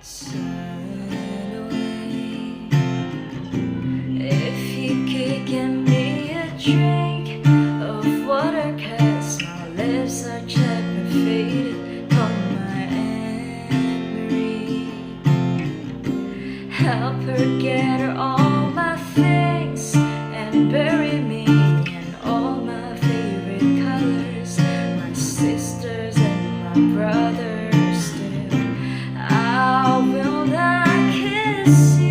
Silent away. If you could get me a drink of water, 'cause my lips are chapped and faded from my Aunt Marie. Help her gather all my things and bury me in all my favorite colors, my sisters and my brothers still. I will not kiss you.